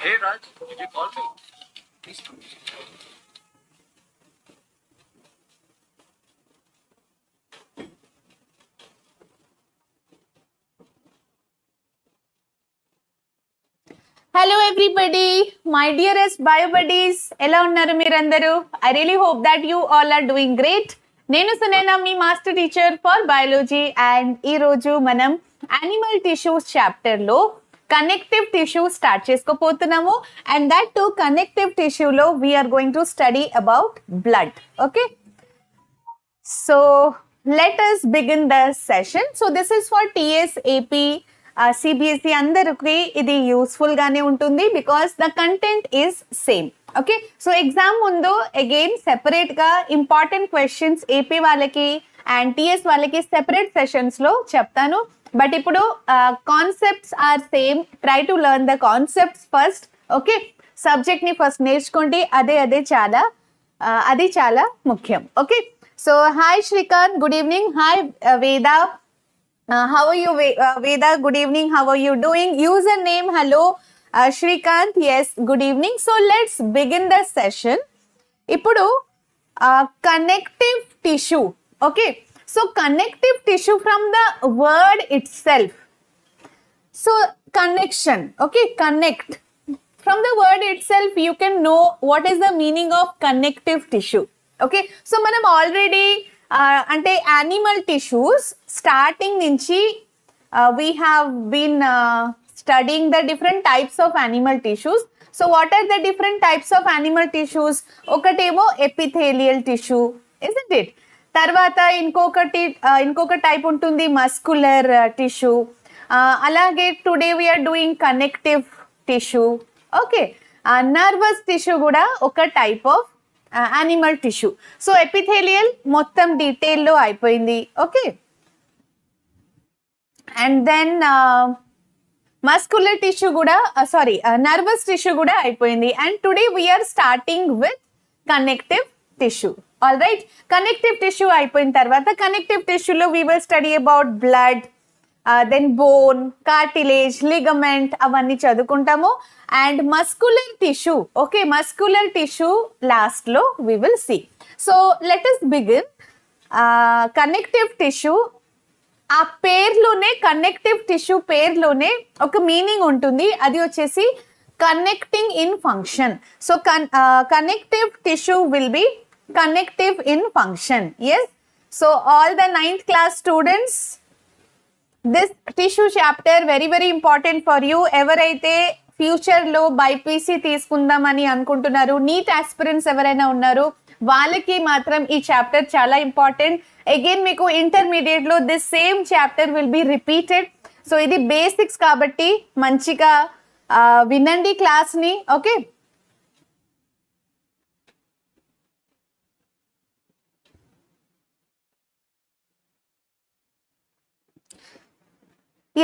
Hey Raj, did you call me? Please come. Hello everybody, my dearest bio buddies. ఎలా ఉన్నారు మీరందరూ? I really hope that you all are doing great. నేను సునైనా మీ master teacher for biology and ఈ రోజు మనం animal tissues chapter లో connective tissue start చేసుకోపోతున్నాము అండ్ దట్ టు కనెక్టివ్ టిష్యూలో we're going to study about blood. Okay, so let us begin the session. So this is for TS AP CBSE అందరికి ఇది useful గానే ఉంటుంది because the content is same. Okay, so exam ముందు again separate గా important questions AP వాళ్ళకి and TS వాళ్ళకి separate sessions లో చెప్తాను. బట్ ఇప్పుడు concepts are same. Try to learn the concepts first. Okay, subject ని ఫస్ట్ నేర్చుకోండి, అది చాలా ముఖ్యం. Okay, so hi Srikanth, good evening. Hi Veda, how are you Veda? Good evening, how are you doing? Username hello Shrikant, yes, good evening. So let's begin the session. Ippudu connective tissue. Okay, so connective tissue from the word itself. So connection, okay, connect. From the word itself you can know what is the meaning of connective tissue. Okay, so manam already అంటే animal tissues starting నుంచి we have been studying the different types of animal tissues. So what are the different types of animal tissues? ఒకటేమో epithelial tissue, isn't it? తర్వాత ఇంకొక type ఉంటుంది muscular tissue. అలాగే today we're doing connective tissue. Okay, nervous tissue కూడా ఒక type of animal tissue. So epithelial మొత్తం డీటెయిల్లో అయిపోయింది. Okay, and then muscular tissue కూడా నర్వస్ టిష్యూ కూడా అయిపోయింది. And today we are starting with connective tissue. All right, connective tissue అయిపోయిన తర్వాత కనెక్టివ్ టిష్యూలో we will study about blood, then bone, cartilage, ligament అవన్నీ చదువుకుంటాము. And muscular tissue, okay, muscular tissue last లో we will see. So let us begin. Connective tissue, ఆ పేర్లోనే, connective tissue పేర్లోనే ఒక meaning ఉంటుంది, అది వచ్చేసి connecting in function. So connective tissue will be connective in function. Yes, so all the 9th class students, this tissue chapter very very important for you. ఎవరైతే future లో BiPC తీసుకుందామని అనుకుంటున్నారు, neat aspirants ఎవరైనా ఉన్నారు, వాళ్ళకి మాత్రం ఈ చాప్టర్ చాలా ఇంపార్టెంట్. అగైన్ మీకు ఇంటర్మీడియట్ లో this same chapter will be repeated. So ఇది బేసిక్స్ కాబట్టి మంచిగా వినండి క్లాస్ ని. Okay,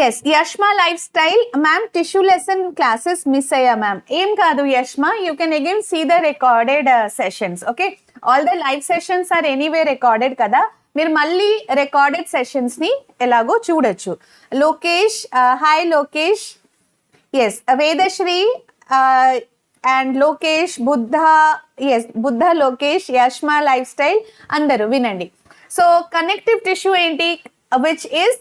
yes, Yashma life style ma'am, tissue lesson classes miss అయ్యా మ్యామ్. ఏం కాదు Yashma, you can again see the recorded sessions. Okay, all the live sessions are anyway recorded కదా, మీరు మళ్ళీ రికార్డెడ్ సెషన్స్ ని ఎలాగో చూడొచ్చు. Lokesh, hi Lokesh. Yes, Vedashri and Lokesh, Buddha Lokesh, యష్మా life style అందరూ వినండి. సో కనెక్టివ్ టిష్యూ ఏంటి? Which is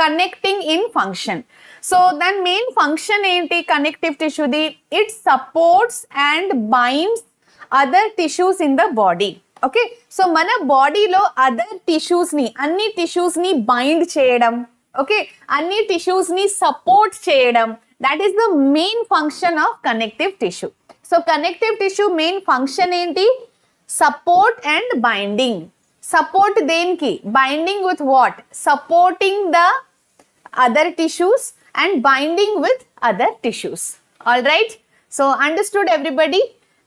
connecting in function. So దాని మెయిన్ ఫంక్షన్ ఏంటి కనెక్టివ్ టిష్యూది? It supports and binds other tissues in the body. Okay, so మన బాడీలో అదర్ టిష్యూస్ ని, అన్ని టిష్యూస్ ని బైండ్ చేయడం, ఓకే, అన్ని టిష్యూస్ ని సపోర్ట్ చేయడం, that is the main function of connective tissue. So connective tissue main function ఏంటి? Support and binding. సపోర్ట్ దేనికి? Binding with what? Supporting the other tissues and binding with other tissues. All right, so understood everybody?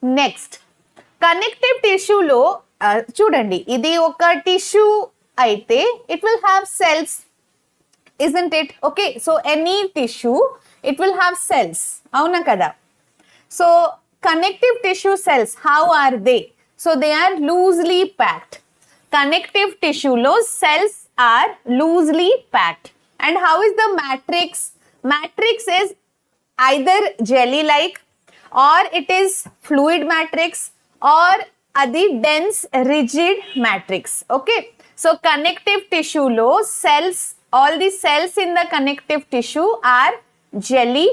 Next, connective tissue lo చూడండి, ఇది ఒక tissue అయితే it will have cells, isn't it? Okay, so any tissue it will have cells, అవునా కదా? So connective tissue cells, how are they? So they are loosely packed. Connective tissue lo cells are loosely packed. And how is the matrix? Matrix is either jelly like or it is fluid matrix, or adi dense rigid matrix. Okay, so connective tissue lo cells, all the cells in the connective tissue are jelly,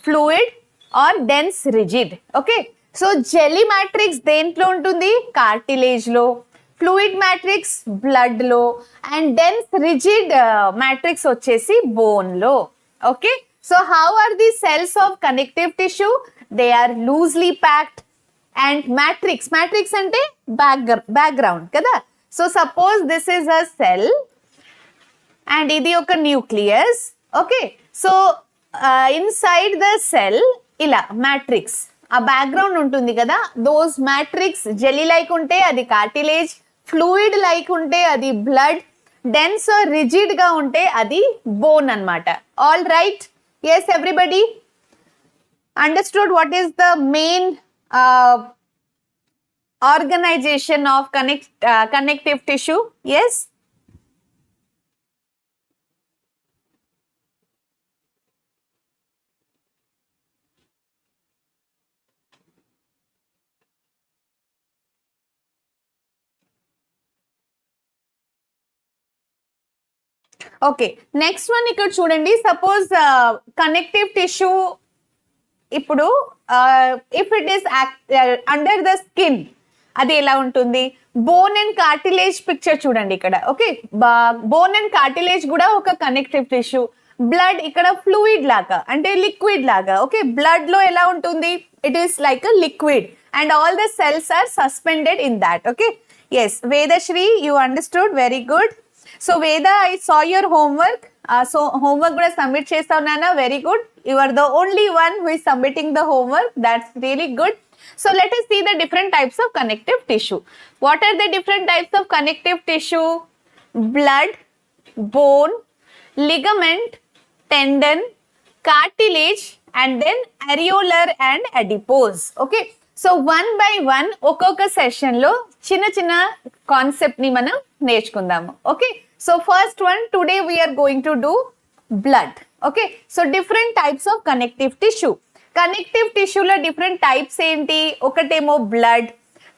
fluid or dense rigid. Okay, so jelly matrix దేంట్లో ఉంటుంది, cartilage లో, fluid matrix blood లో, and dense rigid matrix వచ్చేసి bone లో. Okay, so how are the cells of connective tissue? They are loosely packed. And matrix, matrix అంటే background కదా. So suppose this is a cell and ఇది ఒక nucleus. Okay, so inside the cell ఇలా matrix, ఆ background ఉంటుంది కదా, those matrix jelly like ఉంటే అది కార్టిలేజ్, ఫ్లూయిడ్ లైక్ ఉంటే అది బ్లడ్, డెన్స్ రిజిడ్ గా ఉంటే అది బోన్ అన్నమాట. All right, yes everybody understood what is the main organization of connective tissue? Yes. Okay, next one ఇక్కడ చూడండి. సపోజ్ కనెక్టివ్ టిష్యూ ఇప్పుడు if it is under the skin, అది ఎలా ఉంటుంది? బోన్ అండ్ కార్టిలేజ్ పిక్చర్ చూడండి ఇక్కడ. Okay, bone and cartilage కూడా ఒక కనెక్టివ్ టిష్యూ. బ్లడ్ ఇక్కడ ఫ్లూయిడ్ లాగా అంటే లిక్విడ్ లాగా. ఓకే, బ్లడ్ లో ఎలా ఉంటుంది? It is like a liquid and all the cells are suspended in that. Okay, yes Vedashri, you understood, very good. So Veda, I saw your homework. So homework కూడా submit చేస్తావు నాన్న, very good. You are the only one who is submitting the homework. That's really good. So let us see the different types of connective tissue. What are the different types of connective tissue? Blood, bone, ligament, tendon, cartilage, and then areolar and adipose. Okay, so one by one ఒక్కొక్క session లో చిన్న చిన్న concept ని మనం నేర్చుకుందాము. Okay, so first one, today we are going to do blood. Okay, so different types of connective tissue. Connective టిష్యూలో different types ఏంటి? ఒకటేమో బ్లడ్,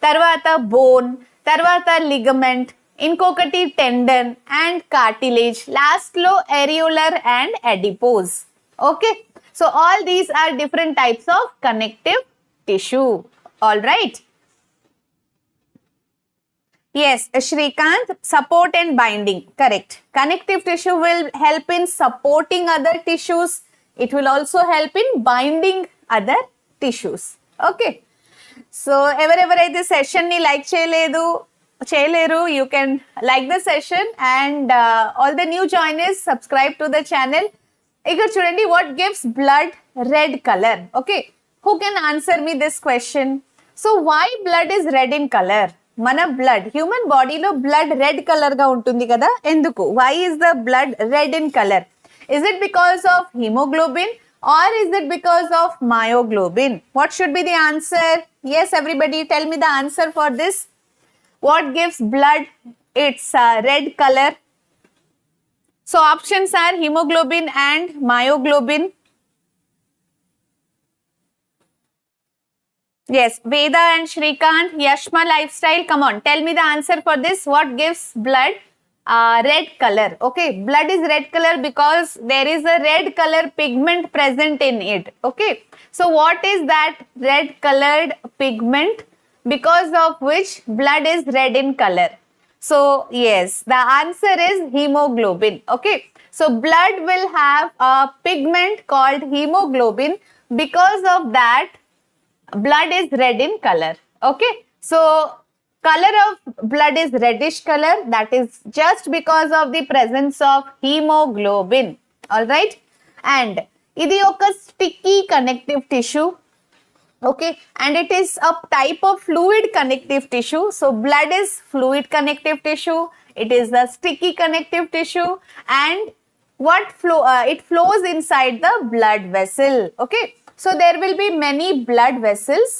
తర్వాత బోన్, తర్వాత లిగమెంట్, ఇంకొకటి టెండన్ అండ్ కార్టిలేజ్, లాస్ట్ లో areolar and adipose. Okay, so all these are different types of connective tissue. All right, yes, Shrikant, support and binding, correct. Connective tissue will help in supporting other tissues. It will also help in binding other tissues. Okay, so ఎవరెవరైతే session ని like చేయలేరు, you can like the session, and all the new joiners subscribe to the channel. ఇక్కడ చూడండి, what gives blood red color? Okay, who can answer me this question? So why blood is red in color? మన blood, human బాడీలో blood red colour గా ఉంటుంది కదా, ఎందుకు? why is the blood red in color? Is it because of hemoglobin or is it because of myoglobin? What should be the answer? Yes, everybody tell me the answer for this. What gives blood its red color? So options are hemoglobin and myoglobin. Yes, Veda and Shrikant, Yashma Lifestyle, come on, tell me the answer for this. What gives blood red color? Okay, blood is red color because there is a red color pigment present in it. Okay, so what is that red colored pigment because of which blood is red in color? So yes, the answer is hemoglobin. Okay, so blood will have a pigment called hemoglobin. Because of that, blood is red in color. Okay, so color of blood is reddish color. That is just because of the presence of hemoglobin. All right, and ఇది ఒక sticky connective tissue. Okay, and it is a type of fluid connective tissue. So blood is fluid connective tissue. It is a sticky connective tissue, and it flows inside the blood vessel. Okay, so there will be many blood vessels,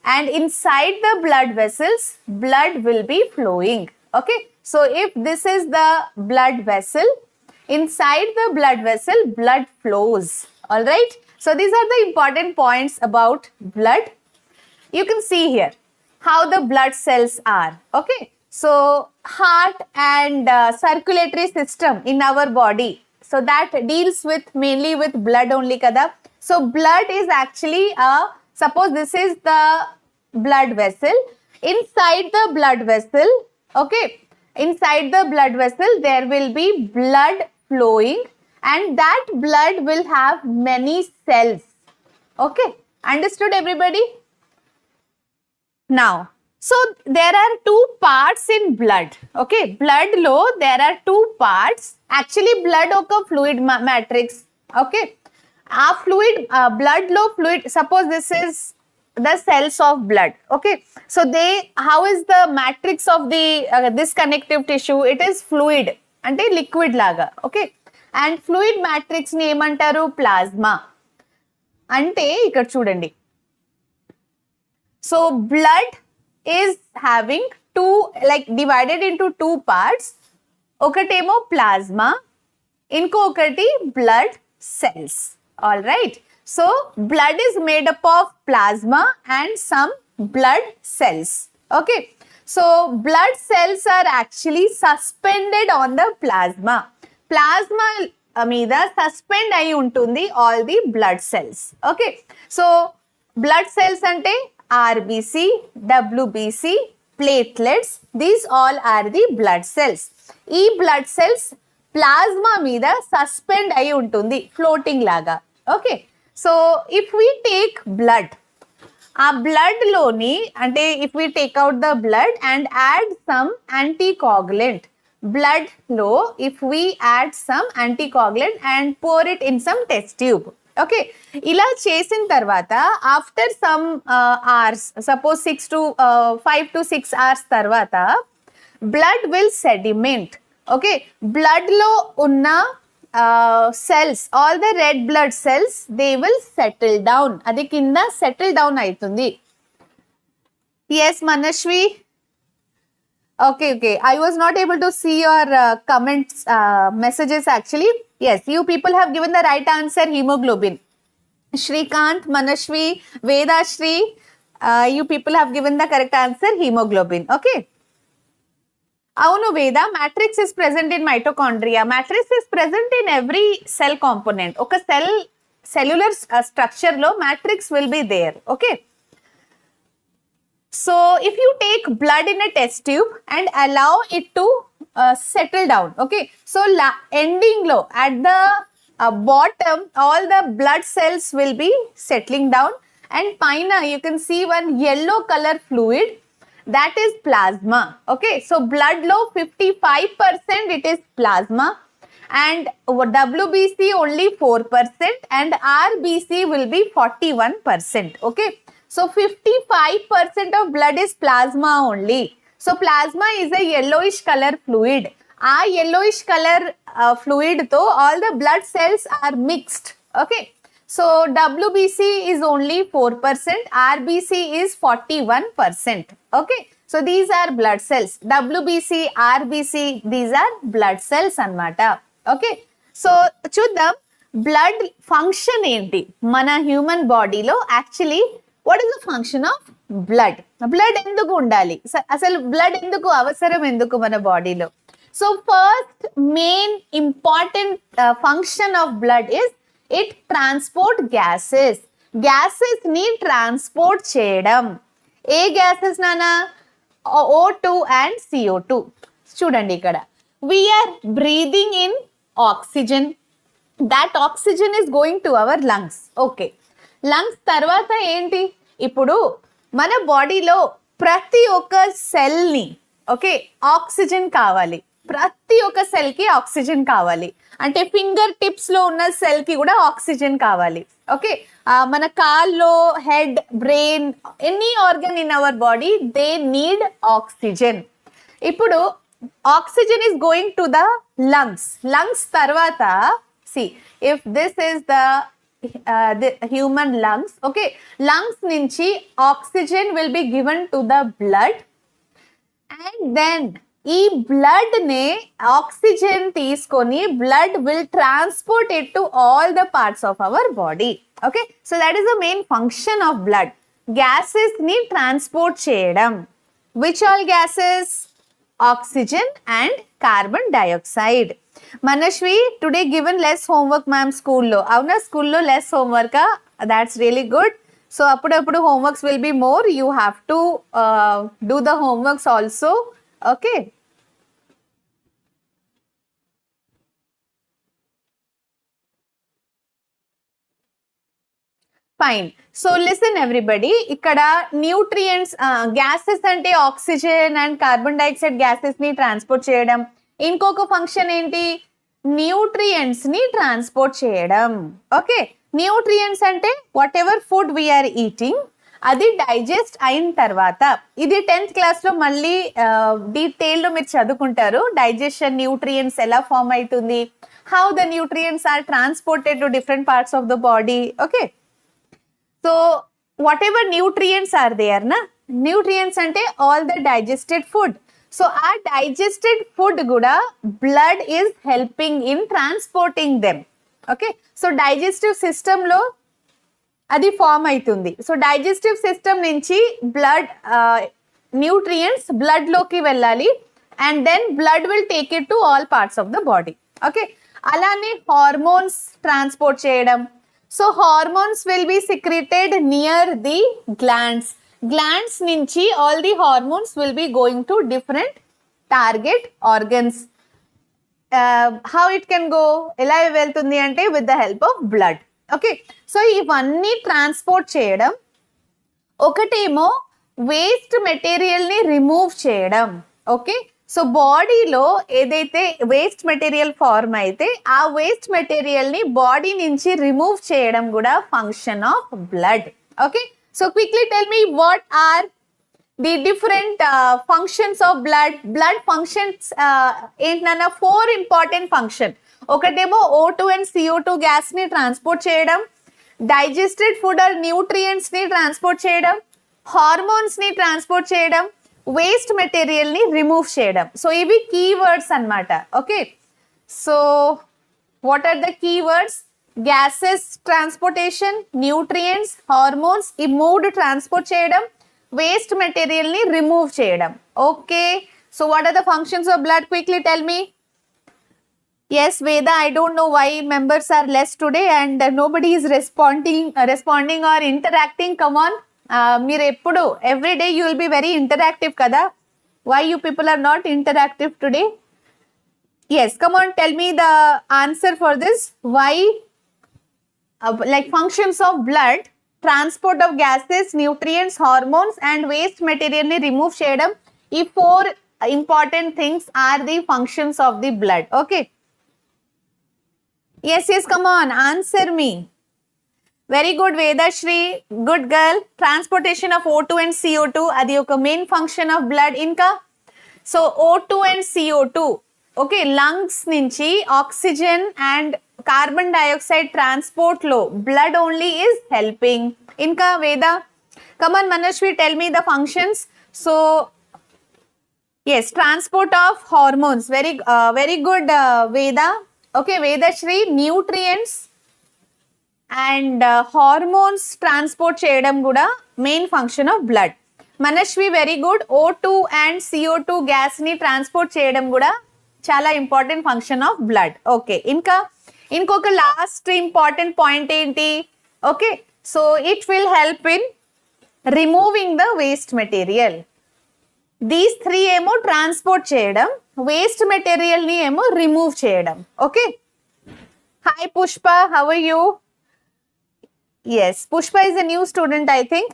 and inside the blood vessels, blood will be flowing. Okay, so if this is the blood vessel, inside the blood vessel, blood flows. All right, So these are the important points about blood. You can see here how the blood cells are. Okay, so heart and circulatory system in our body, so that deals with mainly with blood only kada. So blood is actually suppose this is the blood vessel. Inside the blood vessel, okay, inside the blood vessel there will be blood flowing, and that blood will have many cells. Okay, understood everybody? Now, so there are two parts in blood. Okay, blood lo there are two parts. Actually blood oka fluid matrix. Okay, fluid blood lo fluid, suppose this is the cells of blood. Okay, so they, how is the matrix of the this connective tissue? It is fluid ante liquid laga. Okay, and fluid matrix ni emantaru plasma. Ante ikkada chudandi. So blood is having two, like divided into two parts. Okatemo plasma, inkokati blood cells. All right. So blood is made up of plasma and some blood cells. Okay. So blood cells are actually suspended on the plasma. Plasma మీద suspend అయి ఉంటుంది all the blood cells. Okay. So blood cells ante RBC, WBC, platelets, these all are the blood cells. ఈ blood cells plasma మీద suspend అయి ఉంటుంది floating లాగా. Okay, so if we take blood, ఆ blood లోని అంటే if we take out the blood and add some anticoagulant, blood లో if we add some anticoagulant and pour it in some test tube. Okay, ఇలా చేసిన తర్వాత after some hours, suppose 5 to 6 hours తర్వాత blood will sediment. Okay, blood లో ఉన్న cells, all the red blood cells, they will settle down. అది కింద settle down అవుతుంది. Yes మనశ్వి. Okay, I was not able to see your comments, messages actually. Yes, you people have given the right answer, hemoglobin. Shrikant, Manashvi, Vedashri, you people have given the correct answer, hemoglobin. Okay. Avunu Veda, matrix is present in mitochondria. Matrix is present in every cell component. Okay, cellular structure lo matrix will be there. Okay. So if you take blood in a test tube and allow it to settle down, okay, so ending low at the bottom all the blood cells will be settling down, and paina you can see one yellow color fluid, that is plasma. Okay, so blood low 55% it is plasma, and WBC only 4%, and RBC will be 41%. Okay, so 55% of blood is plasma only. So plasma is a yellowish color fluid. A yellowish color fluid to all the blood cells are mixed. Okay, so WBC is only 4%, RBC is 41%. Okay, so these are blood cells. WBC, RBC, these are blood cells anamata. Okay, so chuddam blood function enti mana human body lo actually. What is the function of blood? Blood enduku undali, asalu blood enduku avasaram enduku mana body lo. So first main important function of blood is it transport gases. Gases ni transport cheyadam. A gases nana? O2 and CO2. చూడండి ఇక్కడ we are breathing in oxygen. That oxygen is going to our lungs. Okay, lungs తర్వాత ఏంటి, ఇప్పుడు మన బాడీలో ప్రతి ఒక్క సెల్ని, okay, oxygen కావాలి. ప్రతి ఒక్క సెల్కి ఆక్సిజన్ కావాలి. అంటే ఫింగర్ టిప్స్లో ఉన్న సెల్కి కూడా ఆక్సిజన్ కావాలి. ఓకే, మన కాల్లో, head, brain, any organ in our body they need oxygen. ఇప్పుడు oxygen is going to the lungs. Lungs తర్వాత see if this is the human lungs, okay, lungs nunchi oxygen will be given to the blood, and then ఈ blood నే oxygen తీసుకొని blood will transport it to all the parts of our body. Okay, so that is the main function of blood, gases ని transport చేయడం. Which all gases? Oxygen and carbon dioxide. Manashwi, today given less homework ma'am స్కూల్లో. అవునా, స్కూల్లో less homework? That's really good. So అప్పుడప్పుడు homeworks will be more, you have to do the homeworks also. Okay, fine. So listen everybody, ఇక్కడ nutrients, gases అంటే oxygen and carbon dioxide gases ని transport చేయడం. ఇంకొక function ఏంటి? Nutrients ని transport చేయడం. Okay, nutrients అంటే whatever food we are eating, అది డైజెస్ట్ అయిన తర్వాత, ఇది 10th క్లాస్ లో మళ్ళీ డీటెయిల్ లో మీరు చదువుకుంటారు, డైజెషన్ న్యూట్రియంట్స్ ఎలా ఫార్మ్ అవుతుంది, how the nutrients are transported to different parts of the body. Okay, so whatever nutrients are there నా, న్యూట్రియంట్స్ అంటే all the digested food. So ఆ డైజెస్టెడ్ ఫుడ్ కూడా blood is helping in transporting them. Okay, so digestive system లో అది form అవుతుంది. So digestive system నుంచి blood nutrients blood లోకి వెళ్ళాలి and then blood will take it to all parts of the body. Okay, అలానే hormones transport చేయడం. So hormones will be secreted near the glands. Glands నుంచి all the hormones will be going to different target organs. How it can go, ఎలా వెళ్తుంది అంటే with the help of blood. Okay, so ఇవన్నీ transport చేయడం. ఒకటేమో waste material ని remove చేయడం. Okay, so బాడీలో ఏదైతే వేస్ట్ మెటీరియల్ ఫార్మ్ అయితే ఆ వేస్ట్ మెటీరియల్ ని బాడీ నుంచి రిమూవ్ చేయడం కూడా function of blood. Okay, so quickly tell me what are the different functions of blood. Blood functions ఏంటన్నా 4 ఇంపార్టెంట్ ఫంక్షన్. ఒకటేమో O2 అండ్ CO2 గ్యాస్ ని ట్రాన్స్పోర్ట్ చేయడం, డైజెస్టెడ్ ఫుడ్ ఆర్ న్యూట్రియంట్స్ ని transport చేయడం, hormones ని transport చేయడం, waste material ని remove చేయడం. సో ఇవి కీవర్డ్స్ అన్నమాట. Okay, so what are the keywords? Gases transportation, nutrients, hormones, ఈ 3 ట్రాన్స్పోర్ట్ చేయడం, వేస్ట్ మెటీరియల్ ని రిమూవ్ చేయడం. Okay, so what are the functions of blood? Quickly tell me. Yes, Veda, I don't know why members are less today and nobody is responding or interacting. Come on, మీరు ఎప్పుడు every day you will be very interactive kada. Why you people are not interactive today? Yes, come on, tell me the answer for this. Why like functions of blood, transport of gases, nutrients, hormones and waste material ni remove చేయడం. ఈ 4 important things are the functions of the blood. Okay, yes, come on, answer me. Very good, Vedashri, good girl. Transportation of O2 and CO2, adi oka main function of blood. Inka, so O2 and CO2, okay, lungs nunchi oxygen and carbon dioxide transport lo blood only is helping. Inka, Veda, come on, Manashwi, tell me the functions. So yes, transport of hormones, very good, Veda. Okay, Vedashri, nutrients and hormones transport చేయడం కూడా main function of blood. Manashwi, very good. O2 and CO2 gas ని transport చేయడం కూడా చాలా important function of blood. Okay, ఇంకొక last important point ఏంటి? Okay, so it will help in removing the waste material. These 3 ఏమో transport చేయడం, waste material ని ఏమో రిమూవ్ చేయడం. Okay, hi Pushpa, how are you? Yes, Pushpa is a new student, I think.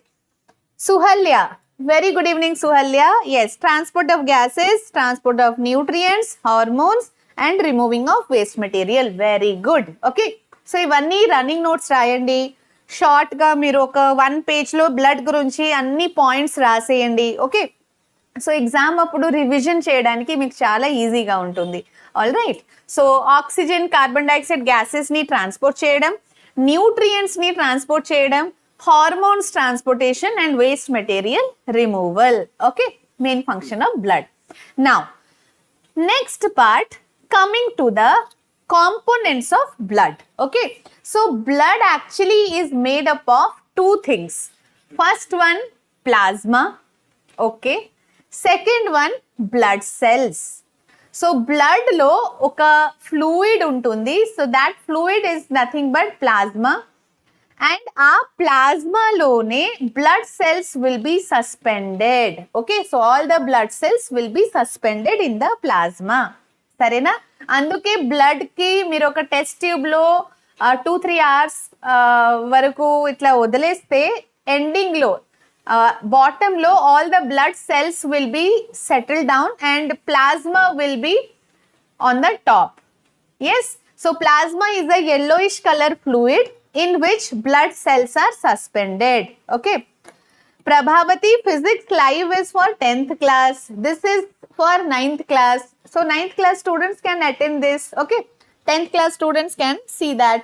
Suhalya, very good evening, Suhalya. Yes, transport of gases, transport of nutrients, hormones and removing of waste material. Very good. Okay, so ivanni running notes రాయండి. Short గా మీరు ఒక 1 page లో blood గురించి అన్ని points రాసేయండి. Okay, so exam అప్పుడు revision చేయడానికి మీకు చాలా ఈజీగా ఉంటుంది. All right, so oxygen, carbon dioxide gases ని ట్రాన్స్పోర్ట్ చేయడం, న్యూట్రియంట్స్ ని ట్రాన్స్పోర్ట్ చేయడం, hormones transportation and waste material removal. Okay, main function of blood. Now Next part, coming to the components of blood. Okay, so blood actually is made up of two things. First one, plasma. Okay, second one, blood cells. So blood లో ఒక fluid ఉంటుంది. So that fluid is nothing but plasma. And ఆ ప్లాస్మాలోనే blood cells will be suspended. Okay, so all the blood cells will be suspended in the plasma. సరేనా? అందుకే blood కి మీరు ఒక టెస్ట్ ట్యూబ్ లో 2-3 hours వరకు ఇట్లా వదిలేస్తే ఎండింగ్ లో బాటమ్ లో all the blood cells will B settle down and plasma will be on the top. Yes, so plasma is a yellowish color fluid in which blood cells are suspended. Okay, Prabhavati, physics live is for 10th class. This is for 9th class. So 9th class students can attend this. Okay, 10th class students can see that.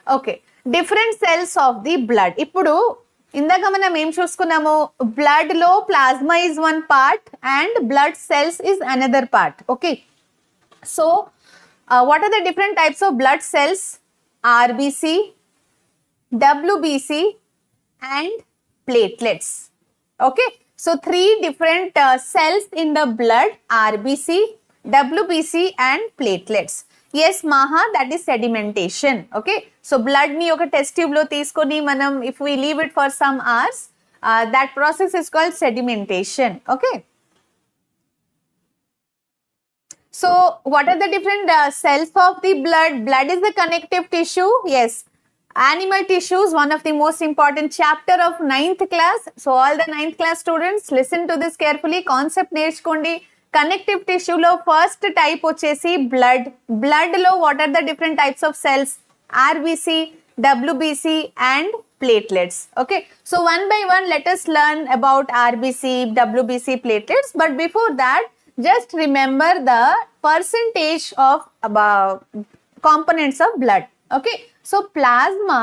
Okay, different cells of the blood. ఇప్పుడు ఇందాక మనం ఏం చూసుకున్నాము, blood లో plasma is one part and blood cells is another part. Okay, so what are the different types of blood cells? RBC, WBC and platelets. Okay, so 3 different cells in the blood: RBC, WBC and platelets. Yes Maha, that is sedimentation. Okay, so blood ni oka test tube lo teeskoni manam if we leave it for some hours, that process is called sedimentation. Okay, so what are the different cells of the blood? Blood is a connective tissue. Yes, animal tissues, one of the most important chapter of 9th class. So all the 9th class students listen to this carefully. Concept నేర్చుకోండి. Connective టిష్యూలో first type వచ్చేసి blood. Blood లో what are the different types of cells? RBC, WBC and platelets. Okay, so one by one let us learn about RBC, WBC, platelets. But before that, just remember the percentage of components of blood. Okay, so plasma,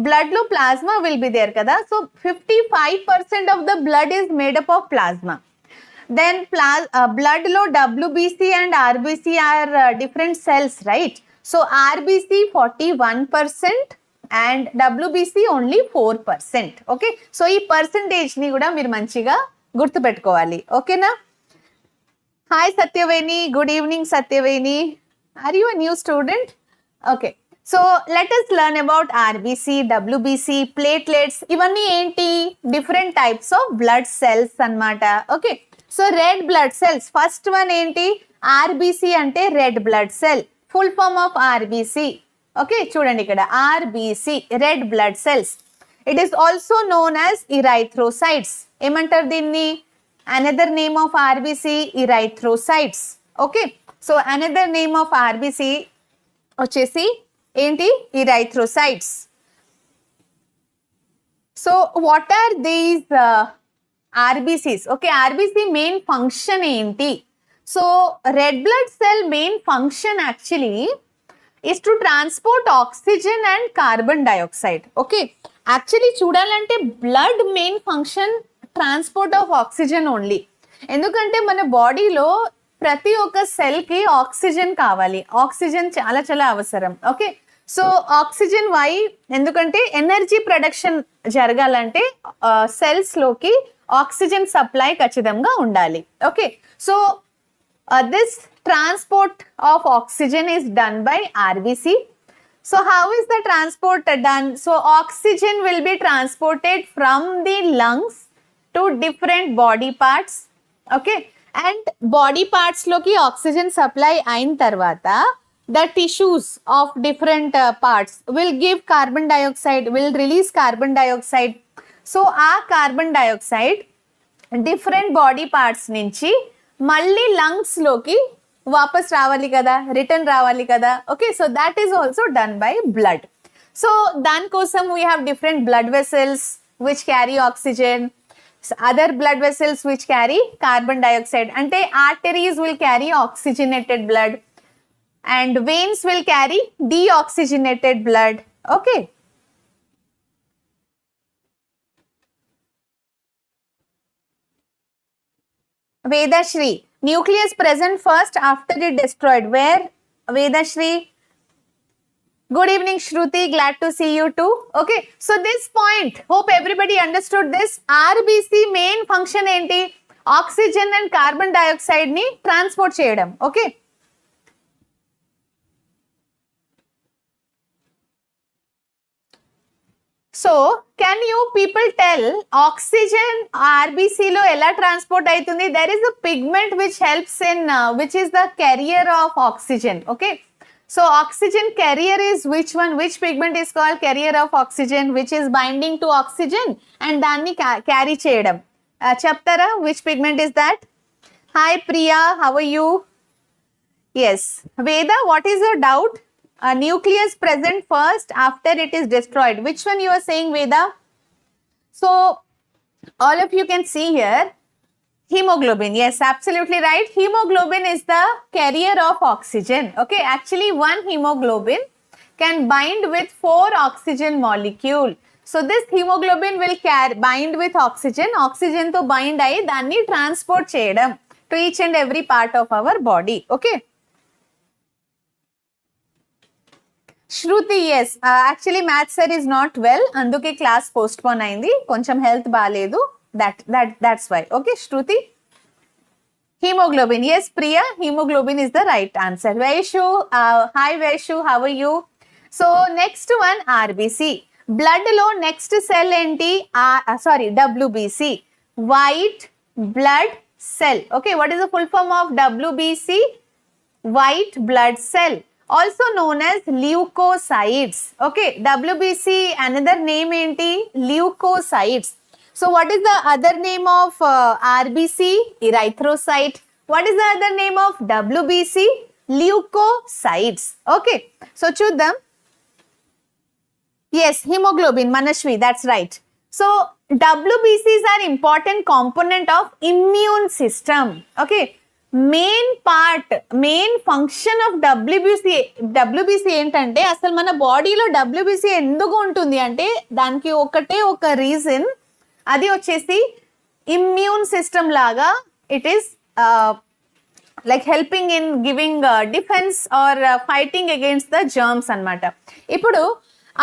blood lo plasma will be there kada. So 55% of the blood is made up of plasma. Then blood lo WBC and RBC are different cells, right? So RBC 41% and WBC only 4%. Okay, so ee percentage ni kuda meer manchiga gurtu pettukovali. Okay na? Hi Satyaveni, good evening Satyaveni. Are you a new student? Okay, so let us learn about RBC, WBC, platelets. Ivanni enti different types of blood cells annamata. Okay, so red blood cells, first one enti RBC ante red blood cell, full form of RBC. Okay, చూడండి ఇక్కడ RBC, red blood cells. It is also known as erythrocytes. ఏమంటారు దీన్ని? Another name of RBC, erythrocytes. Okay, so another name of RBC వచ్చేసి ఏంటి? erythrocytes. So what are these RBCs? Okay, RBC main function ఏంటి? So red blood cell main function actually is to transport oxygen and carbon dioxide. Okay, actually చూడాలంటే blood main function transport of oxygen only. ఎందుకంటే మన బాడీలో ప్రతి ఒక్క cell కి oxygen కావాలి. Oxygen చాలా చాలా అవసరం. Okay, so oxygen why? ఎందుకంటే ఎనర్జీ ప్రొడక్షన్ జరగాలంటే సెల్స్ లోకి ఆక్సిజన్ సప్లై ఖచ్చితంగా ఉండాలి. Okay, so this transport of oxygen is done by RBC. So how is the transport done? So oxygen will be transported from the lungs to different body parts. Okay, and body parts loki oxygen supply ayin tarvata the tissues of different parts will give carbon dioxide, will release carbon dioxide. So aa carbon dioxide different body parts nunchi malli lungs loki వాపస్ రావాలి కదా, return రావాలి కదా. Okay, so that is also done by blood. So దానికోసం we have different blood vessels which carry oxygen, other blood vessels which carry carbon dioxide. అంటే arteries will carry oxygenated blood and veins will carry deoxygenated blood. Okay, Vedashri, Nucleus present first after it destroyed. Where? Vedashri. Good evening, Shruti. Glad to see you too. Okay, so this point, hope everybody understood this. RBC main function enti? Oxygen and carbon dioxide ni transport cheyadam. Okay. So, can you people tell oxygen RBC lo ela transport aitundi? There is a pigment which helps in, which is the carrier of oxygen. Okay. So, oxygen carrier is which one? Which pigment is called carrier of oxygen, which is binding to oxygen and danni carry cheyadam? Chaptara, which pigment is that? Hi Priya, how are you? Yes. Veda, what is your doubt? A nucleus present first after it is destroyed. Which one you are saying, Veda? So, all of you can see here, hemoglobin. Yes, absolutely right. Hemoglobin is the carrier of oxygen. Okay, actually one hemoglobin can bind with 4 oxygen molecule. So, this hemoglobin will bind with oxygen. Oxygen to bind ayi danni transport cheyadam to each and every part of our body. Okay. Shruti, yes. Actually, math sir is not well. Anduke class postpone ayindi. Koncham health baaledu. That's why. Okay, Shruti. Hemoglobin. Yes, Priya. Hemoglobin is the right answer. Vaishu. Hi, Vaishu. How are you? So, next one, RBC. Blood lo next cell enti? WBC. White blood cell. Okay, what is the full form of WBC? White blood cell. Also known as leukocytes. Okay, WBC, another name enti? Leukocytes. So, what is the other name of RBC? Erythrocyte. What is the other name of WBC? Leukocytes. Okay, so chuddam. Yes, hemoglobin, Manashwi, that's right. So, WBCs are important component of immune system. Okay, main function of WBC ఏంటంటే అసలు మన బాడీలో WBC ఎందుకు ఉంటుంది అంటే దానికి ఒకటే ఒక రీజన్, అది వచ్చేసి ఇమ్యూన్ సిస్టమ్ లాగా it is like helping in giving defense or fighting against the germs అన్నమాట. ఇప్పుడు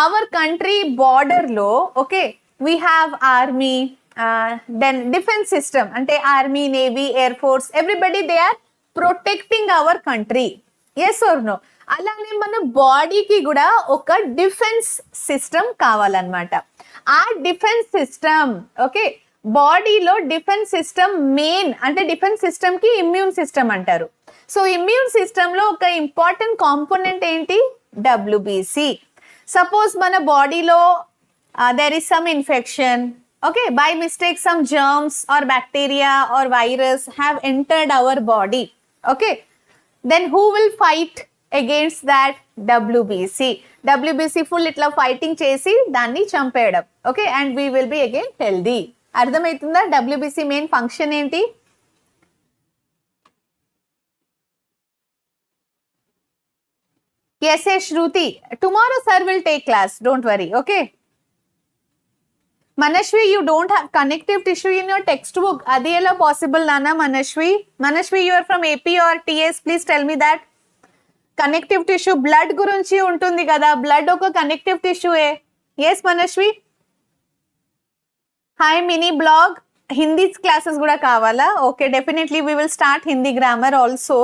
our country border లో okay we have army, then defense system ante army, navy, air force, everybody they are protecting our country. Yes or no? అలానే మన బాడీకి కూడా ఒక defence system కావాలన్నమాట. ఆ డిఫెన్స్ సిస్టమ్ ఓకే బాడీలో డిఫెన్స్ సిస్టమ్ మెయిన్ అంటే డిఫెన్స్ సిస్టమ్ కి ఇమ్యూన్ సిస్టమ్ అంటారు. సో ఇమ్యూన్ సిస్టమ్ లో ఒక ఇంపార్టెంట్ కాంపోనెంట్ ఏంటి? WBC. సపోజ్ మన బాడీలో there is some infection, okay, by mistake some germs or bacteria or virus have entered our body, okay, then who will fight against that? WBC full itla fighting chesi danni champeyadam, okay, and we will be again healthy. అర్థమవుతుందా? WBC main function ఏంటి? Yes, Shruti, tomorrow sir will take class, don't worry, okay. Manashwi, you don't have connective tissue in your textbook. Adi ela possible nana Manashwi? Manashwi, you are from AP or TS, please tell me that. Connective tissue blood గురించి ఉంటుంది కదా, blood ఒక connective tissue ఏ. Yes Manashwi. Hi mini blog, Hindi classes కూడా కావాలా? Okay, definitely we will start Hindi grammar also.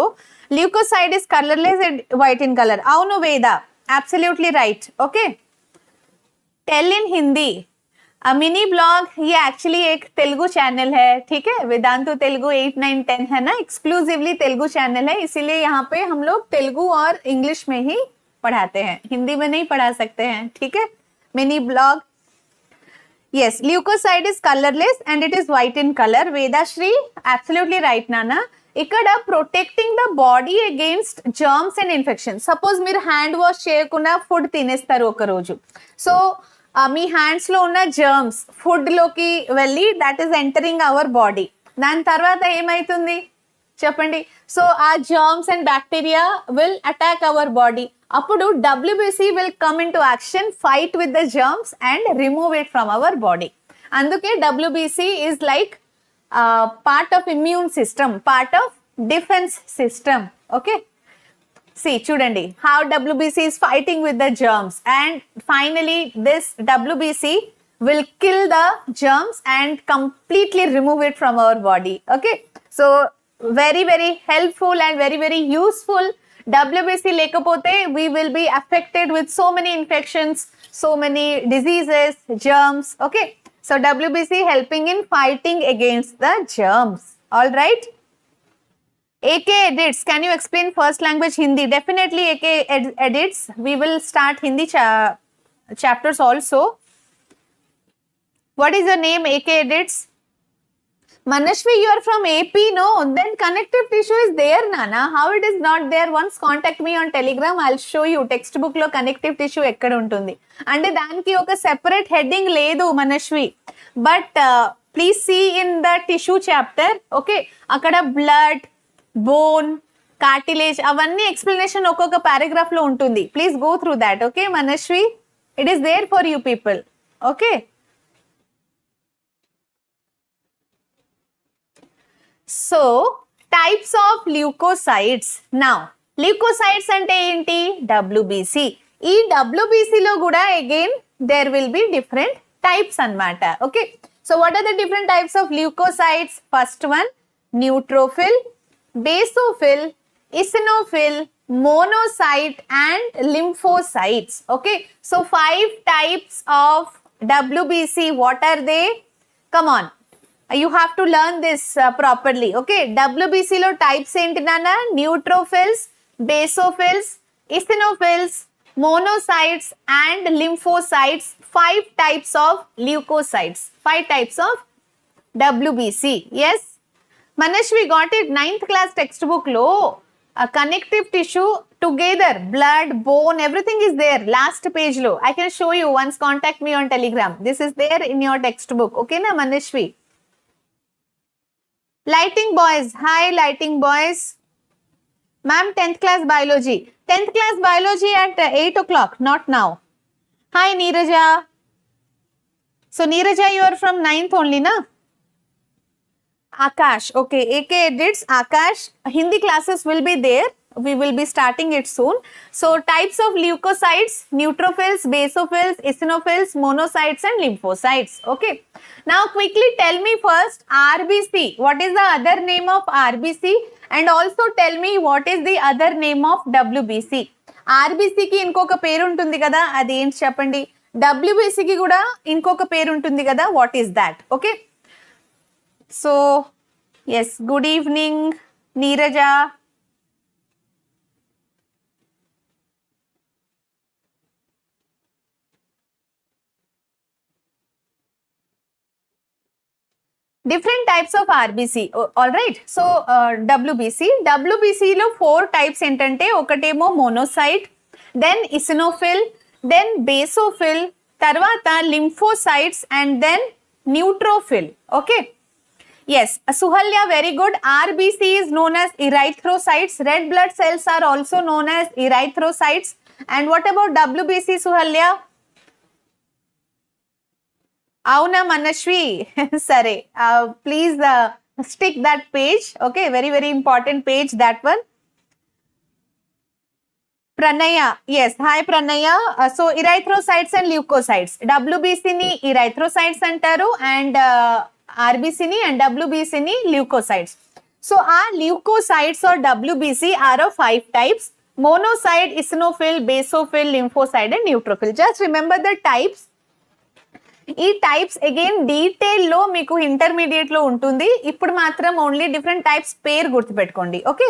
Leukocyte is colorless and white in color. అవును Veda, absolutely right. Okay, tell in Hindi. Mini blog ये actually एक Telugu channel है, ठीक है, वेदांतु तेलुगु 8, 9, 10 है ना, एक्सक्लूसिवली तेलुगु चैनल है, इसीलिए यहाँ पे हम लोग तेलुगु और इंग्लिश में ही पढ़ाते हैं, हिंदी में नहीं पढ़ा सकते हैं, ठीक है. Mini blog, yes, leukocyte is colorless and it is white in color. Vedashri, absolutely right Nana. ఇక్కడ protecting the body against germs and infection. Suppose మీరు హ్యాండ్ వాష్ చేయకుండా ఫుడ్ తినేస్తారు ఒక రోజు, సో మీ హ్యాండ్స్ లో ఉన్న జర్మ్స్ ఫుడ్ లోకి వెళ్ళి that is entering our body. దాని తర్వాత ఏమైతుంది చెప్పండి? సో ఆ germs and bacteria will attack our body. అప్పుడు WBC will come in to action, fight with the germs and remove it from our body. అందుకే WBC is like part of immune system, part of defense system. Okay, see chudandi how WBC is fighting with the germs, and finally this WBC will kill the germs and completely remove it from our body. Okay, so very very helpful and very very useful. WBC lekapothe we will be affected with so many infections, so many diseases, germs. Okay, so WBC helping in fighting against the germs. All right, AK edits, can you explain first language Hindi? Definitely AK edits, we will start Hindi chapters also. What is your name, AK edits? Manashvi, you are from AP, no? Then connective tissue is there, Nana. How it is not there? Once contact me on Telegram, I'll show you textbook lo connective tissue ekkada untundi. Ante daniki oka separate heading ledu, Manashvi. But please see in the tissue chapter, okay? Akada blood, bone, cartilage, avanni explanation okoka paragraph lo untundi. Please go through that, okay, Manashvi? It is there for you people, okay? So, types of leukocytes. Now, leukocytes ante enti? WBC. Ee WBC lo kuda again there will be different types anamata. Okay. So, what are the different types of leukocytes? First one, neutrophil, basophil, eosinophil, monocyte and lymphocytes. Okay. So, 5 types of WBC. What are they? Come on. You have to learn this properly. Okay, WBC lo types enti nana? Neutrophils, basophils, eosinophils, monocytes and lymphocytes. 5 types of leukocytes, 5 types of WBC. Yes, Manish, we got it. 9th class textbook lo a connective tissue together, blood, bone, everything is there. Last page lo I can show you once. Contact me on Telegram. This is there in your textbook. Okay na Manishvi? Lighting boys, hi lighting boys. Ma'am, 10th class biology. 10th class biology at 8 o'clock, not now. Hi Neeraja. So Neeraja, you are from 9th only, na? Akash, okay. AK edits, Akash. Hindi classes will be there. We will be starting it soon. So types of leukocytes: neutrophils, basophils, eosinophils, monocytes and lymphocytes. Okay. Now quickly tell me first RBC. What is the other name of RBC? And also tell me what is the other name of WBC. RBC ki inkoka peru untundi kada, adi enti cheppandi. WBC ki kuda inkoka peru untundi kada, what is that? Okay. So yes, good evening Neeraja. Different types of RBC. All right. So WBC lo 4 types entante, okatemo monocyte, then eosinophil, then basophil, tarvata lymphocytes and then neutrophil. Okay. Yes, Suhalya, very good. RBC is known as erythrocytes. Red blood cells are also known as erythrocytes. And what about WBC, Suhalya? Avuna Manashvi. Sorry. Please stick that page. Okay, very very important page, that one. Pranaya, yes, hi Pranaya. So erythrocytes and leukocytes. WBC ni erythrocytes antaru and RBC ni and WBC ni leukocytes. So our leukocytes or WBC are of 5 types: monocyte, eosinophil, basophil, lymphocyte and neutrophil. Just remember the types. ఈ types again detail లో మీకు intermediate లో ఉంటుంది. ఇప్పుడు మాత్రం only different types పేరు గుర్తుపెట్టుకోండి. Okay,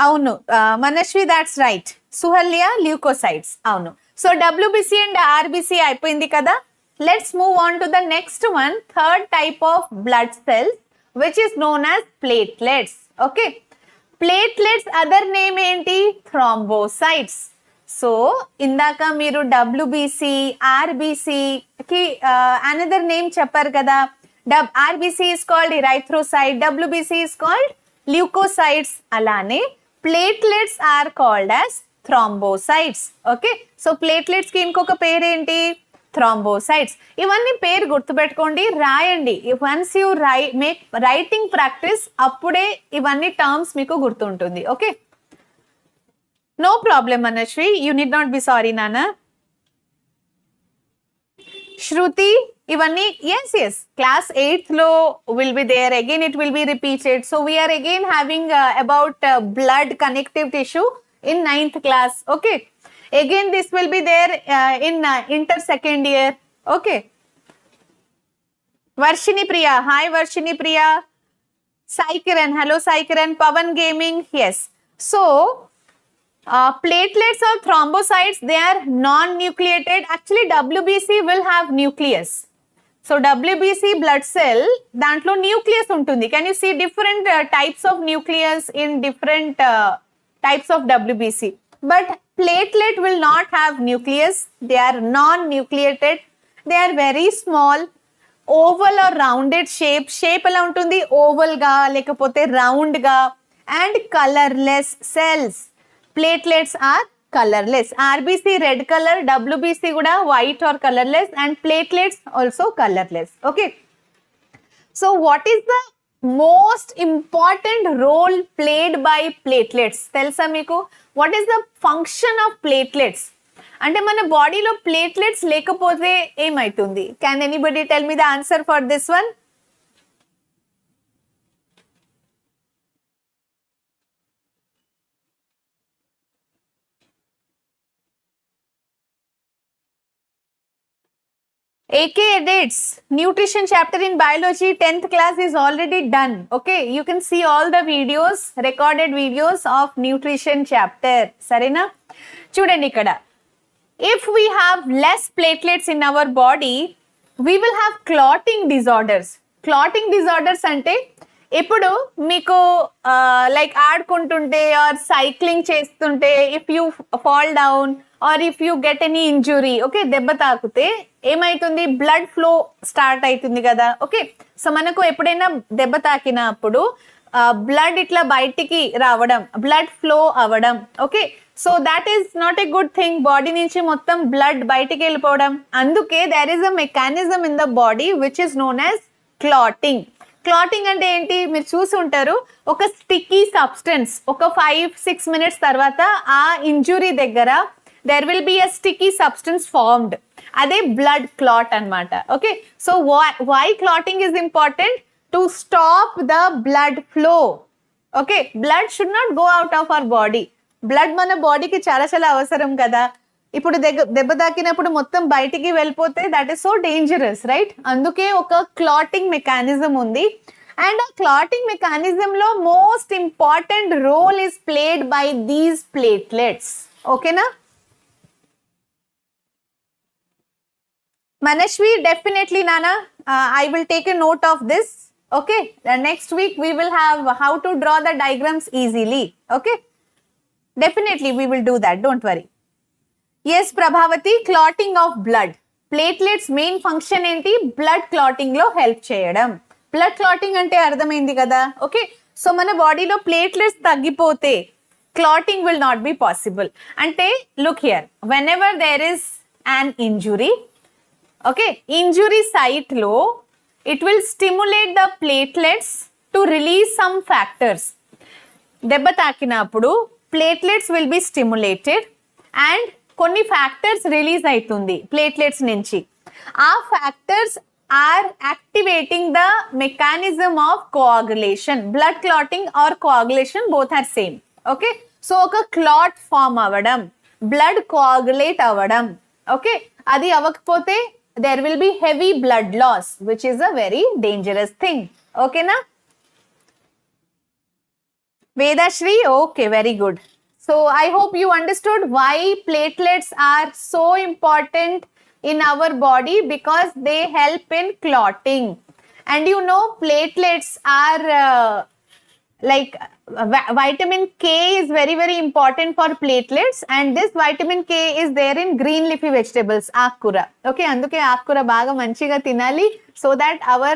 అవును మనశ్వి, దాట్స్ రైట్. సుహల్య, ల్యూకోసైట్స్, అవును. సో WBC అండ్ RBC అయిపోయింది కదా. Let's move on to the next one, third type of blood cells which is known as platelets. Okay, platelets other name ఏంటి? Thrombocytes. So ఇందాక మీరు WBC, RBC కి another name చెప్పారు కదా. RBC is called erythrocyte, WBC is called leukocytes. అలానే platelets are called as thrombocytes. Okay, so platelets కి ఇంకొక పేరేంటి? థ్రాంబోసైట్స్. ఇవన్నీ పేరు గుర్తుపెట్టుకోండి, రాయండి. Once you make writing practice, అప్పుడే ఇవన్నీ టర్మ్స్ మీకు గుర్తుంటుంది. Okay, no problem Manashri, you need not be sorry నాన్న. Shruti, ఇవన్నీ yes, class 8th లో will be there, again it will be repeated. So we are again having about blood connective tissue in 9th class. Okay, again this will be there in inter second year. Okay, Varshini Priya, hi Varshini Priya. Sai Kiran, hello Sai Kiran. Pavan Gaming, yes. So platelets or thrombocytes, they are non-nucleated. Actually WBC will have nucleus. So WBC blood cell, dantlo nucleus untundi. Can you see different types of nucleus in different types of WBC? But platelet will not have nucleus. They are non-nucleated. They are very small, oval or rounded shape. Shape ela untundi, oval ga lekapothe round ga, and colorless cells. Platelets are colorless. RBC red color, WBC kuda white or colorless, and platelets also colorless. Okay, so what is the most important role played by platelets? Telsa meeku, what is the function of platelets? అంటే మన బాడీలో platelets లేకపోతే ఏమైతుంది? Can anybody tell me the answer for this one? AK edits, nutrition chapter in biology 10th class is already done. Okay, you can see all the videos, recorded videos of nutrition chapter. Sarena, chudandi ikkada, if we have less platelets in our body, we will have clotting disorders. Clotting disorders ante ఇప్పుడు మీకు like ఆడుకుంటుంటే are cycling చేస్తుంటే, if you fall down are if you get any injury, okay, దెబ్బ తాకితే ఏమైతుంది? Blood flow start అవుతుంది కదా. Okay, so మనకు ఎప్పుడైనా దెబ్బ తాకినప్పుడు బ్లడ్ ఇట్లా బయటికి రావడం, బ్లడ్ ఫ్లో అవ్వడం. Okay, so that is not a good thing. Body నుంచి మొత్తం బ్లడ్ బయటికి వెళ్ళిపోవడం. అందుకే there is a mechanism in the body which is known as clotting. Clotting అంటే ఏంటి? మీరు చూసి ఉంటారు, ఒక స్టిక్కీ సబ్స్టెన్స్ ఒక 5-6 మినిట్స్ తర్వాత ఆ ఇంజురీ దగ్గర there will be a sticky substance formed. అదే blood clot అన్నమాట. Okay, so why clotting is important? To stop the blood flow. Okay, blood should not go out of our body. blood మన బాడీకి చాలా చాలా అవసరం కదా. ఇప్పుడు దెబ్బ తాకినప్పుడు మొత్తం బయటికి వెళ్ళిపోతే that is so dangerous, right? అందుకే ఒక క్లాటింగ్ మెకానిజం ఉంది. అండ్ ఆ క్లాటింగ్ మెకానిజం లో most important role is played by these platelets. ఓకేనా Manashvi? Definitely Nana, I will take a note of this. Okay, next week we will have how to draw the diagrams easily. Okay, definitely we will do that, don't worry. Yes Prabhavati, clotting of blood. Platelets main function enti blood clotting lo help cheyadam. Blood clotting ante ardhamaindi kada. Okay, so mana body lo platelets taggipote clotting will not be possible. Ante look here, whenever there is an injury, okay, injury site lo it will stimulate the platelets to release some factors. దెబ్బ తాకినప్పుడు platelets will be stimulated and కొన్ని factors release అవుతుంది platelets నుంచి. ఆ factors are activating the mechanism of coagulation. Blood clotting or coagulation both are same. Okay, so ఒక clot form అవ్వడం, blood coagulate అవ్వడం. Okay, అది అవ్వకపోతే there will be heavy blood loss, which is a very dangerous thing. Okay na? Vedashri, okay, very good. So I hope you understood why platelets are so important in our body, because they help in clotting. And you know, platelets are like vitamin K is very very important for platelets, and this vitamin K is there in green leafy vegetables, ఆకుకూర. Okay, అందుకే ఆకుకూర బాగా మంచిగా తినాలి, so that our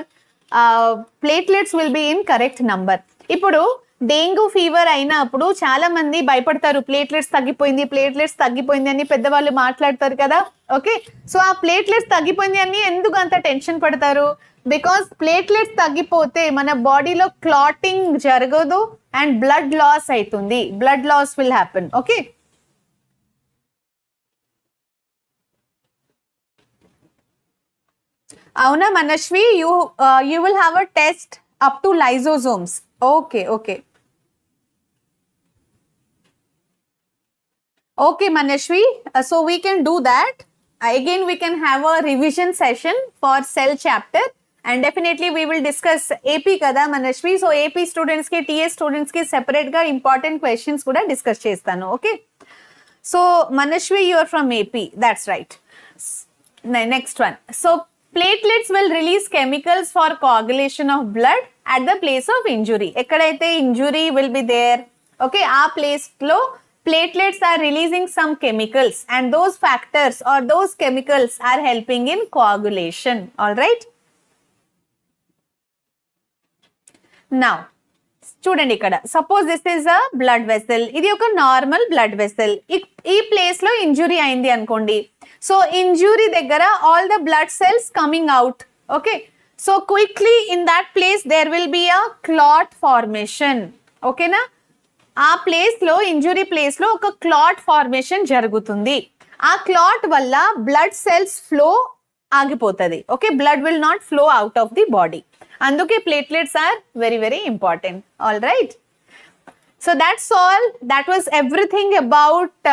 platelets will be in correct number. ఇప్పుడు dengue fever అయినప్పుడు చాలా మంది భయపడతారు, ప్లేట్లెట్స్ తగ్గిపోయింది అని పెద్దవాళ్ళు మాట్లాడతారు కదా. ఓకే, సో ఆ ప్లేట్లెట్స్ తగ్గిపోయింది అని ఎందుకు అంత టెన్షన్ పడతారు? బికాస్ ప్లేట్లెట్స్ తగ్గిపోతే మన బాడీలో క్లాటింగ్ జరగదు అండ్ బ్లడ్ లాస్ అవుతుంది, blood loss will happen. Okay, అవునా Manashwi, you will have a test up to lysosomes. Okay okay okay Manashwi, so we can do that. Again we can have a revision session for cell chapter and definitely we will discuss AP kada Manashwi. So AP students ki TS students ki separate ga important questions kuda discuss chestanu. Okay, so Manashwi, you are from AP, that's right. Next one, so platelets will release chemicals for coagulation of blood at the place of injury. Ekkadaithe injury will be there, okay, aa place lo platelets are releasing some chemicals and those factors or those chemicals are helping in coagulation. All right, now చూడండి ఇక్కడ, suppose this is a blood vessel, ఇది ఒక normal blood vessel. ఈ place లో injury అయింది అనుకోండి, so injury దగ్గర all the blood cells coming out. Okay, so quickly in that place there will be a clot formation. ఓకేనా, ఆ place లో ఇంజురీ ప్లేస్ లో ఒక క్లాట్ ఫార్మేషన్ జరుగుతుంది. ఆ క్లాట్ వల్ల బ్లడ్ సెల్స్ ఫ్లో ఆగిపోతుంది. Okay, blood will not flow out of the body. అందుకే platelets are very very important. All right, so that's all. That was everything about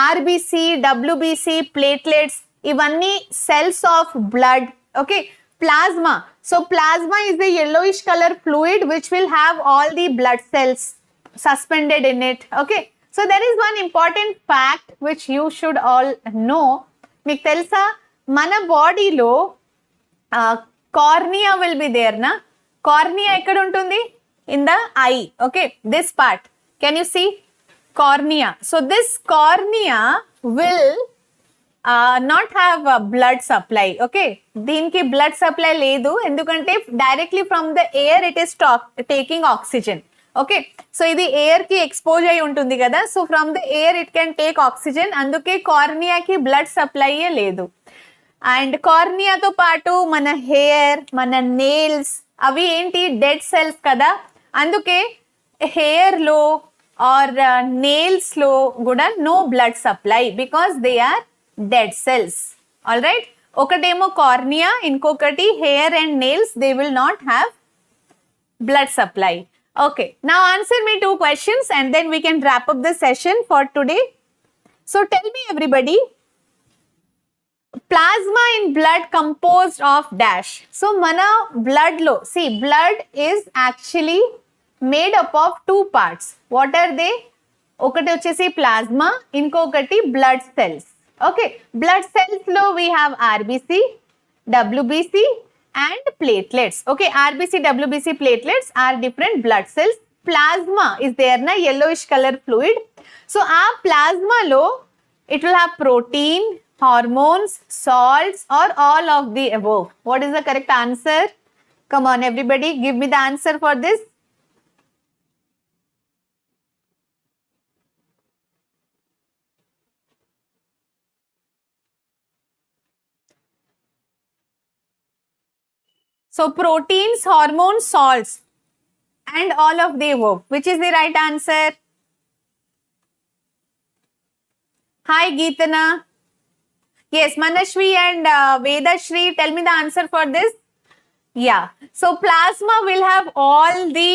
RBC, WBC, platelets, ఇవన్నీ cells of blood. Okay, plasma, so plasma is the yellowish color fluid which will have all the blood cells suspended in it. Okay, so there is one important fact which you should all know. మీకు తెలుసా, మన బాడీలో cornea will be there నా. Cornea ఎక్కడ ఉంటుంది? In the eye. Okay, this part, can you see cornea? So this cornea will not have blood supply. Okay, దీనికి blood supply లేదు, ఎందుకంటే directly from the air it is taking oxygen. Okay, so ఇది air కి expose అయి ఉంటుంది కదా, so from the air it can take oxygen, అందుకే కార్నియాకి బ్లడ్ సప్లై లేదు. అండ్ కార్నియాతో పాటు మన హెయిర్, మన నెయిల్స్, అవి ఏంటి, డెడ్ సెల్స్ కదా, అందుకే హెయిర్ లో ఆర్ నెయిల్స్ లో కూడా no blood supply because they are dead cells. All right, ఒకటేమో కార్నియా, ఇంకొకటి hair and nails, they will not have blood supply. Okay, now answer me 2 questions and then we can wrap up the session for today. So tell me everybody, plasma in blood composed of dash. So mana blood lo, see blood is actually made up of 2 parts. What are they? ఒకటి వచ్చేసి plasma, ఇంకొకటి blood cells. Okay, blood cells lo we have RBC, WBC and platelets. Okay, RBC, WBC, platelets are different blood cells. Plasma is there na, yellowish color fluid. So our plasma lo it will have protein, hormones, salts or all of the above. What is the correct answer? Come on everybody, give me the answer for this. So proteins, hormones, salts and all of the above. Which is the right answer? Hi Geetana. Yes, Manashwi and Vedashri, tell me the answer for this. Yeah, so plasma will have all the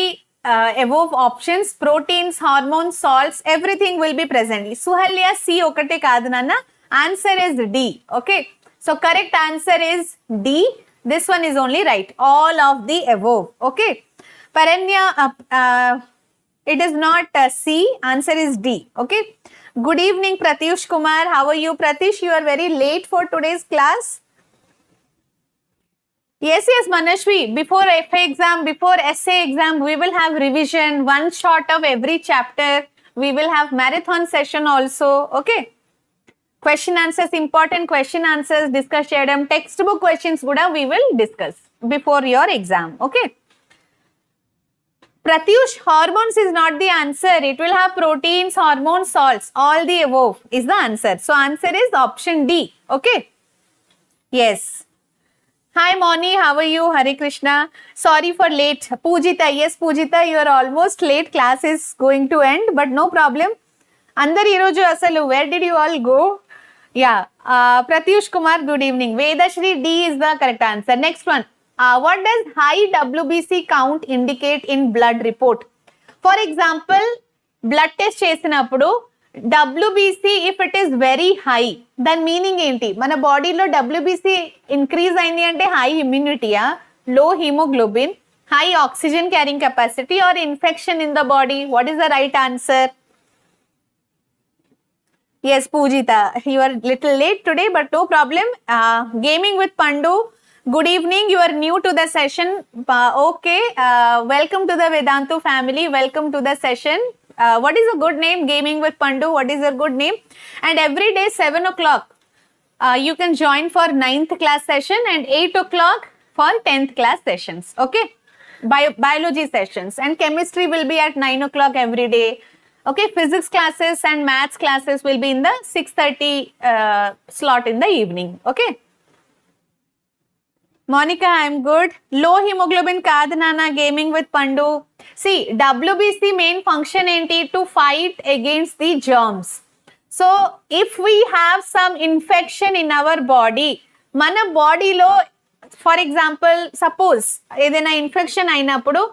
above options, proteins, hormones, salts, everything will be present. Suhalya, C okate kaadu nanna. Answer is D. Okay, so correct answer is D. This one is only right, all of the above. Okay, Paranya, it is not C, answer is D. Okay, good evening Pratyush Kumar, how are you Pratish? You are very late for today's class. Yes, Manashwi, before FA exam, before essay exam, we will have revision, one shot of every chapter. We will have marathon session also. Okay, question answers, important question answers discuss cheyadam, textbook questions kuda we will discuss before your exam. Okay, Pratyush, hormones is not the answer. It will have proteins, hormones, salts. All the above is the answer. So answer is option D. Okay. Yes. Hi Moni, how are you? Hare Krishna. Sorry for late. Pujita, yes Pujita, you are almost late. Class is going to end, but no problem. Andar iroju asalu, where did you all go? Yeah. Pratyush Kumar, good evening. Vedashri, D is the correct answer. Next one. What does high WBC count indicate in blood report? For example, blood test చేసినప్పుడు WBC if it is very high, దాని meaning ఏంటి? మన బాడీలో WBC increase అయింది అంటే high ఇమ్యూనిటీయా, లో haemoglobin, high oxygen carrying capacity or infection in the body? What is the right answer? Yes, Pujita, you are little late today, but no problem. Gaming with Pandu. Good evening. You are new to the session. Okay. Welcome to the Vedantu family. Welcome to the session. What is a good name? Gaming with Pandu. What is your good name? And every day 7 o'clock, you can join for 9th class session and 8 o'clock for 10th class sessions. Okay. Biology sessions and chemistry will be at 9 o'clock every day. Okay, physics classes and maths classes will be in the 6:30 slot in the evening. Okay. Monica, I'm good. Low hemoglobin kaadu nana, gaming with Pandu. See, WBC main function enti to fight against the germs. So, if we have some infection in our body, mana body lo, for example, suppose ఏదైనా infection అయినప్పుడు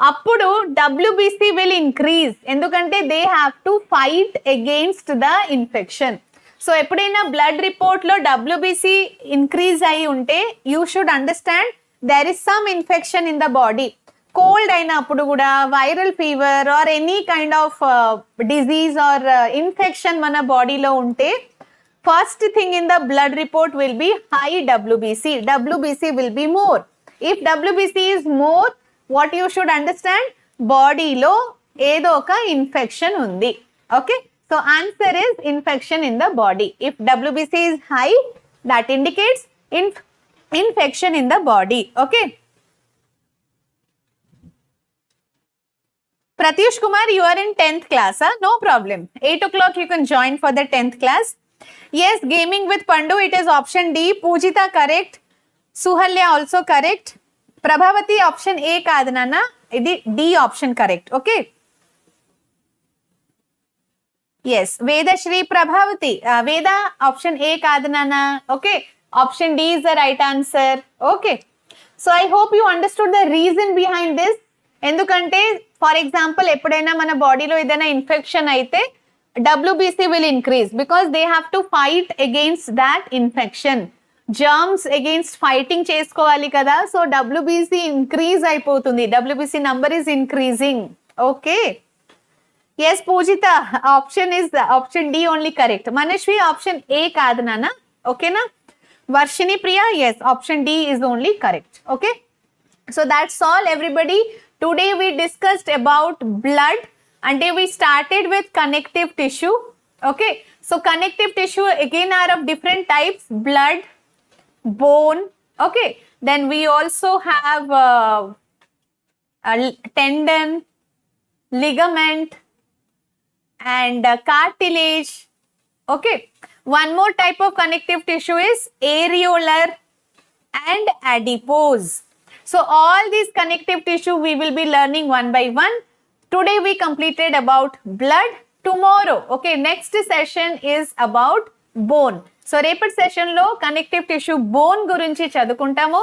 అప్పుడు WBC will increase ఎందుకంటే they have to fight against the infection. So ఎప్పుడైనా blood రిపోర్ట్లో WBC increase అయి ఉంటే you should understand there is some infection in the body. Cold అయినప్పుడు కూడా viral fever or any kind of disease or infection మన బాడీలో ఉంటే first thing in the blood report will be high WBC. WBC will be more. If WBC is more, what you should understand, బాడీలో ఏదో ఒక infection ఉంది. Okay, so answer is infection in the body. If WBC is high, that indicates infection in the body. Okay. Pratyush Kumar, you are in 10th class. No problem. 8 o'clock you can join for the 10th class. Yes, gaming with Pandu, it is option D. Pujita correct. Suhalya also correct. Prabhavati option A కాదు నాన్న, ఇది D option correct. Okay. Yes, Vedashri Prabhavati. Veda option A కాదు నాన్న. Okay. Option D is the right answer. Okay. So I hope you understood the reason behind this. ఎందుకంటే for example ఎప్పుడైనా మన బాడీలో ఏదైనా ఇన్ఫెక్షన్ అయితే WBC will increase because they have to fight against that infection. Germs against fighting చేసుకోవాలి కదా, so WBC increase అయిపోతుంది. WBC number is increasing. Okay. Yes Pujitha, option D only correct. Manashwi option A కాదు నాన్న. ఓకేనా. Varshini Priya, yes option D is only correct. Okay. So that's all everybody. Today we discussed about blood and we started with connective tissue. Okay, so connective tissue again are of different types: blood, bone. Okay, then we also have a tendon, ligament and cartilage. Okay, one more type of connective tissue is areolar and adipose. So all these connective tissue we will be learning one by one. Today we completed about blood. Tomorrow, okay, next session is about bone. So రేపటి session లో connective tissue bone గురించి చదువుకుంటాము.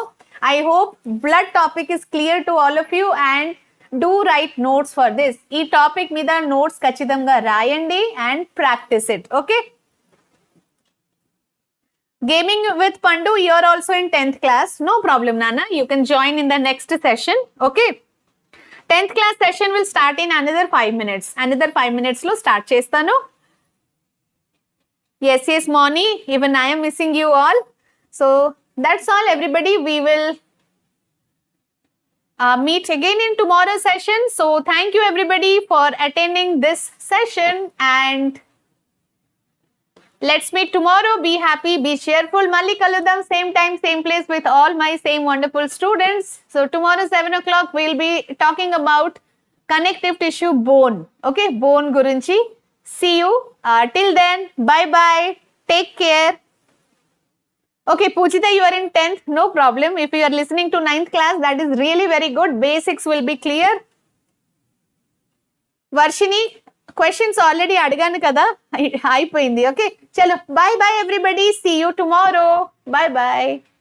I hope blood topic is clear to all of you and do write notes for this. ఈ topic మీద notes ఖచ్చితంగా రాయండి and practice it. Okay. Gaming with Pandu, you are also in 10th class. No problem, Nana. You can join in the next session. Okay. 10th class session will start in another 5 minutes. Another 5 minutes lo start chestanu. Yes, Moni. Even I am missing you all. So that's all, everybody. We will meet again in tomorrow's session. So thank you, everybody, for attending this session and let's meet tomorrow. Be happy, be cheerful. Malli kaludam, same time, same place with all my same wonderful students. So tomorrow 7 o'clock we'll be talking about connective tissue bone. Okay, bone గురించి. See you till then. Bye bye. Take care. Okay, Pujita, you are in 10th. No problem. If you are listening to 9th class, that is really very good. Basics will be clear. Varshini, questions already అడిగాను కదా, అయిపోయింది. Okay, చలో, bye bye everybody. See you tomorrow. Bye bye.